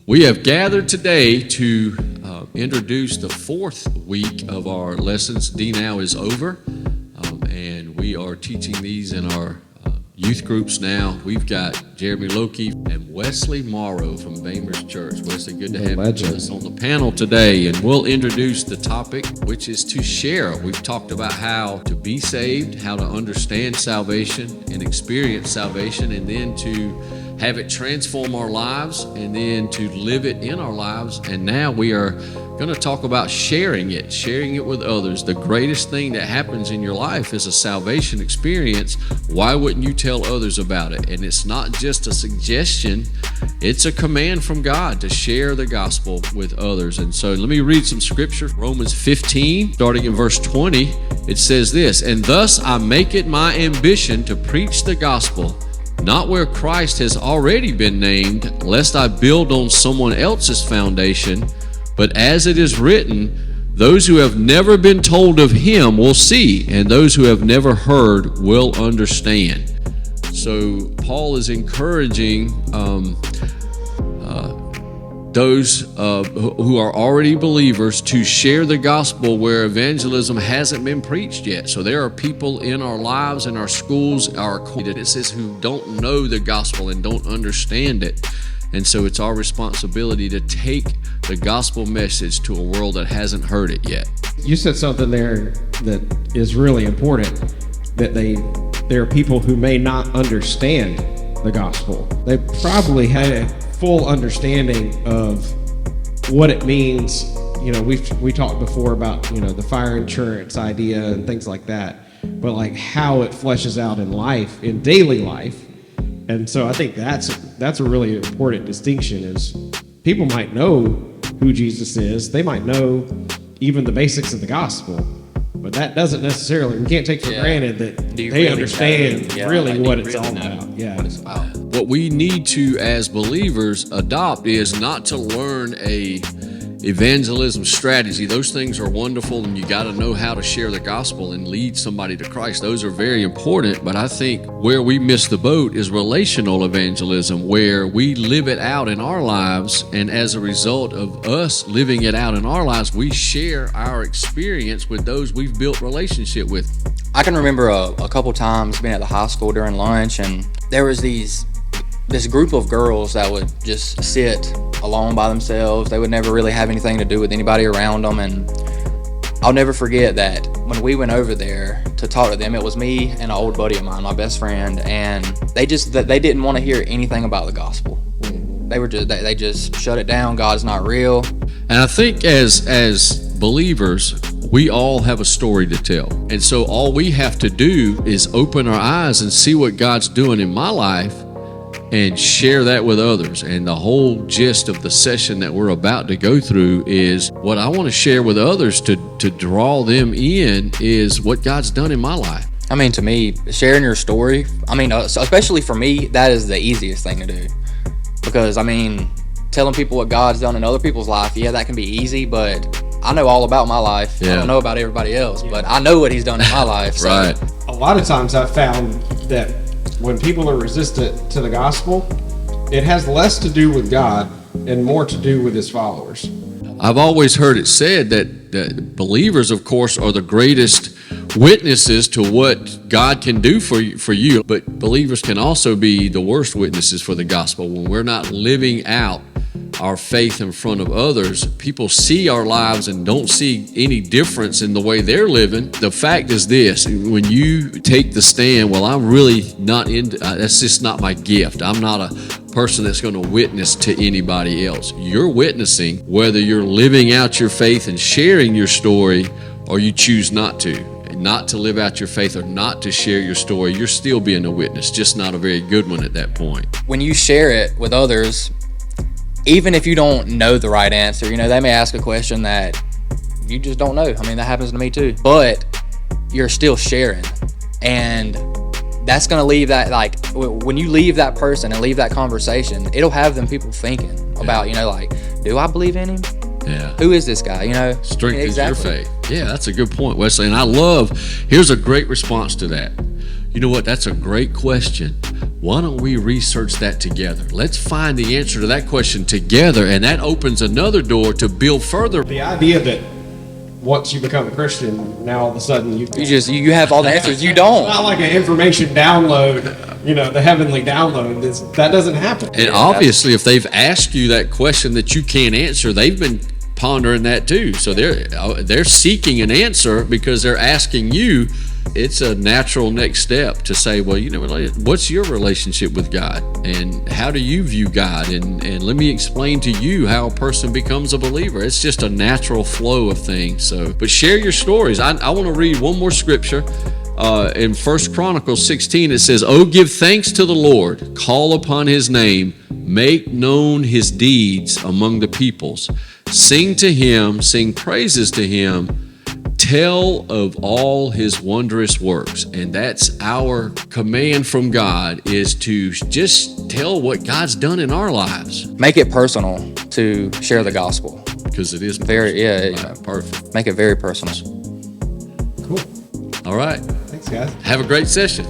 We have gathered today to introduce the fourth week of our lessons. DNow is over, and we are teaching these in our youth groups now. We've got Jeremy Loki and Wesley Morrow from Bamer's Church. Wesley, good to have you with us on the panel today, and we'll introduce the topic, which is to share. We've talked about how to be saved, how to understand salvation and experience salvation, and then to have it transform our lives, and then to live it in our lives. And now we are going to talk about sharing it with others. The greatest thing that happens in your life is a salvation experience. Why wouldn't you tell others about it? And it's not just a suggestion, it's a command from God to share the gospel with others. And so let me read some scripture. Romans 15, starting in verse 20, it says this, "And thus I make it my ambition to preach the gospel, not where Christ has already been named, lest I build on someone else's foundation. But as it is written, those who have never been told of him will see, and those who have never heard will understand." So Paul is encouraging those who are already believers to share the gospel where evangelism hasn't been preached yet. So there are people in our lives, in our schools, our communities who don't know the gospel and don't understand it. And so it's our responsibility to take the gospel message to a world that hasn't heard it yet. You said something there that is really important, that there are people who may not understand the gospel. They probably had a full understanding of what it means. You know, we talked before about, you know, the fire insurance idea and things like that, but like how it fleshes out in life, in daily life. And so I think that's a really important distinction, is people might know who Jesus is. They might know even the basics of the gospel, but that doesn't necessarily, we can't take for granted that they really understand really what it's all about. Yeah. What we need to, as believers, adopt is not to learn a evangelism strategy. Those things are wonderful, and you got to know how to share the gospel and lead somebody to Christ. Those are very important, but I think where we miss the boat is relational evangelism, where we live it out in our lives, and as a result of us living it out in our lives, we share our experience with those we've built relationship with. I can remember a couple times being at the high school during lunch, and there was this group of girls that would just sit alone by themselves. They would never really have anything to do with anybody around them. And I'll never forget that when we went over there to talk to them, it was me and an old buddy of mine, my best friend, and they didn't want to hear anything about the gospel. They just shut it down. God's not real. And I think as believers, we all have a story to tell. And so all we have to do is open our eyes and see what God's doing in my life and share that with others. And the whole gist of the session that we're about to go through is what I want to share with others to draw them in is what God's done in my life. I mean, to me, sharing your story, I mean, especially for me, that is the easiest thing to do. Because, I mean, telling people what God's done in other people's life, that can be easy, but I know all about my life. I don't know about everybody else, but I know what he's done in my life. So. Right. A lot of times I've found that when people are resistant to the gospel, it has less to do with God and more to do with his followers. I've always heard it said that believers, of course, are the greatest witnesses to what God can do for you, but believers can also be the worst witnesses for the gospel. When we're not living out our faith in front of others, people see our lives and don't see any difference in the way they're living. The fact is this: when you take the stand, well, I'm really not into, that's just not my gift. I'm not a person that's going to witness to anybody else. You're witnessing whether you're living out your faith and sharing your story, or you choose not to live out your faith or not to share your story. You're still being a witness, just not a very good one at that point. When you share it with others, even if you don't know the right answer, they may ask a question that you just don't know. I mean, that happens to me too. But you're still sharing. And that's going to leave that, like, when you leave that person and leave that conversation, it'll have them people thinking about, like, do I believe in him? Yeah. Who is this guy? Strengthens your faith. Yeah, that's a good point, Wesley. And here's a great response to that. You know what? That's a great question. Why don't we research that together? Let's find the answer to that question together, and that opens another door to build further. The idea that once you become a Christian, now all of a sudden You have all the answers. You don't. It's not like an information download, the heavenly download. That doesn't happen. And obviously, if they've asked you that question that you can't answer, they've been pondering that too. So they're seeking an answer because they're asking you. It's a natural next step to say, well, what's your relationship with God, and how do you view God, and let me explain to you how a person becomes a believer. It's just a natural flow of things. So, but share your stories. I want to read one more scripture. In 1 Chronicles 16, it says, "Oh, give thanks to the Lord, call upon his name, make known his deeds among the peoples. Sing to him, sing praises to him, tell of all his wondrous works." And that's our command from God, is to just tell what God's done in our lives. Make it personal to share the gospel. Because it is Very, perfect. Make it very personal. Cool. All right. Thanks, guys. Have a great session.